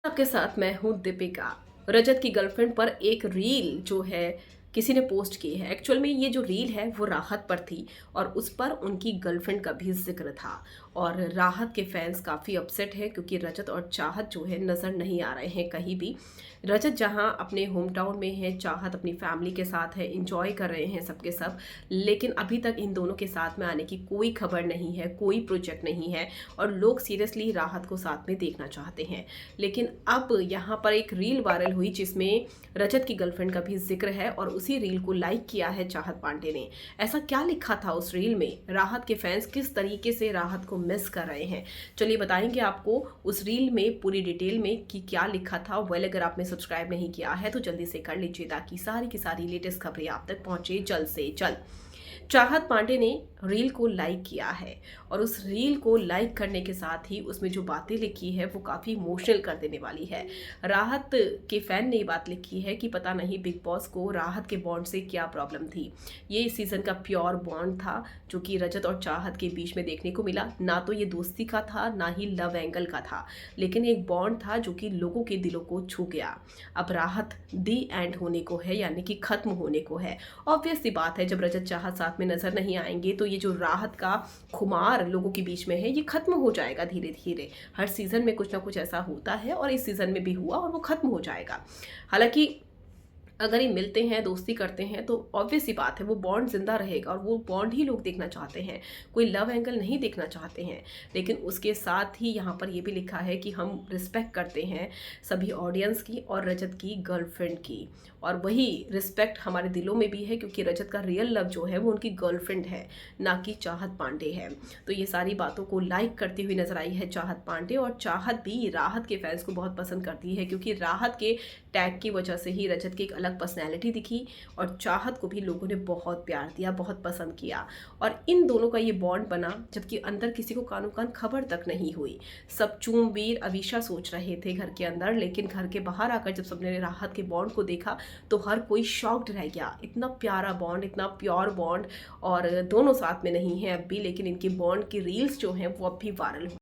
आपके साथ मैं हूँ दीपिका। रजत की गर्लफ्रेंड पर एक रील जो है किसी ने पोस्ट की है। एक्चुअल में ये जो रील है वो राहत पर थी और उस पर उनकी गर्लफ्रेंड का भी जिक्र था। और राहत के फैंस काफ़ी अपसेट हैं क्योंकि रजत और चाहत जो है नज़र नहीं आ रहे हैं कहीं भी। रजत जहाँ अपने होम टाउन में है, चाहत अपनी फैमिली के साथ है, इंजॉय कर रहे हैं सबके सब। लेकिन अभी तक इन दोनों के साथ में आने की कोई खबर नहीं है, कोई प्रोजेक्ट नहीं है और लोग सीरियसली राहत को साथ में देखना चाहते हैं। लेकिन अब यहाँ पर एक रील वायरल हुई जिसमें रजत की गर्लफ्रेंड का भी जिक्र है और उसी रील को लाइक किया है चाहत पांडे ने। ऐसा क्या लिखा था उस रील में, राहत के फैंस किस तरीके से राहत को मिस कर रहे हैं, चलिए बताएंगे आपको उस रील में पूरी डिटेल में कि क्या लिखा था। वेल, अगर आपने सब्सक्राइब नहीं किया है तो जल्दी से कर लीजिए ताकि सारी की सारी लेटेस्ट खबरें आप तक पहुंचे जल्द से जल्द। चाहत पांडे ने रील को लाइक किया है और उस रील को लाइक करने के साथ ही उसमें जो बातें लिखी है वो काफ़ी इमोशनल कर देने वाली है। राहत के फैन ने ये बात लिखी है कि पता नहीं बिग बॉस को राहत के बॉन्ड से क्या प्रॉब्लम थी। ये इस सीज़न का प्योर बॉन्ड था जो कि रजत और चाहत के बीच में देखने को मिला। ना तो ये दोस्ती का था ना ही लव एंगल का था, लेकिन एक बॉन्ड था जो कि लोगों के दिलों को छू गया। अब राहत दी एंड होने को है, यानी कि खत्म होने को है। ऑब्वियस सी बात है, जब रजत चाहत साथ में नजर नहीं आएंगे तो ये जो राहत का खुमार लोगों के बीच में है ये खत्म हो जाएगा धीरे धीरे। हर सीजन में कुछ ना कुछ ऐसा होता है और इस सीजन में भी हुआ और वो खत्म हो जाएगा। हालांकि अगर ये मिलते हैं, दोस्ती करते हैं तो ऑब्वियस सी बात है वो बॉन्ड जिंदा रहेगा और वो बॉन्ड ही लोग देखना चाहते हैं, कोई लव एंगल नहीं देखना चाहते हैं। लेकिन उसके साथ ही यहाँ पर ये भी लिखा है कि हम रिस्पेक्ट करते हैं सभी ऑडियंस की और रजत की गर्लफ्रेंड की, और वही रिस्पेक्ट हमारे दिलों में भी है क्योंकि रजत का रियल लव जो है वो उनकी गर्लफ्रेंड है, ना कि चाहत पांडे है। तो ये सारी बातों को लाइक करती हुई नजर आई है चाहत पांडे, और चाहत भी राहत के फैंस को बहुत पसंद करती है क्योंकि राहत के टैग की वजह से ही रजत की एक अलग पर्सनैलिटी दिखी और चाहत को भी लोगों ने बहुत प्यार दिया, बहुत पसंद किया। और इन दोनों का ये बॉन्ड बना जबकि अंदर किसी को कानो कान खबर तक नहीं हुई। सब चूमवीर अवीशा सोच रहे थे घर के अंदर, लेकिन घर के बाहर आकर जब सबने राहत के बॉन्ड को देखा तो हर कोई शॉक्ड रह गया। इतना प्यारा बॉन्ड, इतना प्योर बॉन्ड, और दोनों साथ में नहीं है अब भी, लेकिन इनके बॉन्ड की रील्स जो हैं वो अब भी वायरल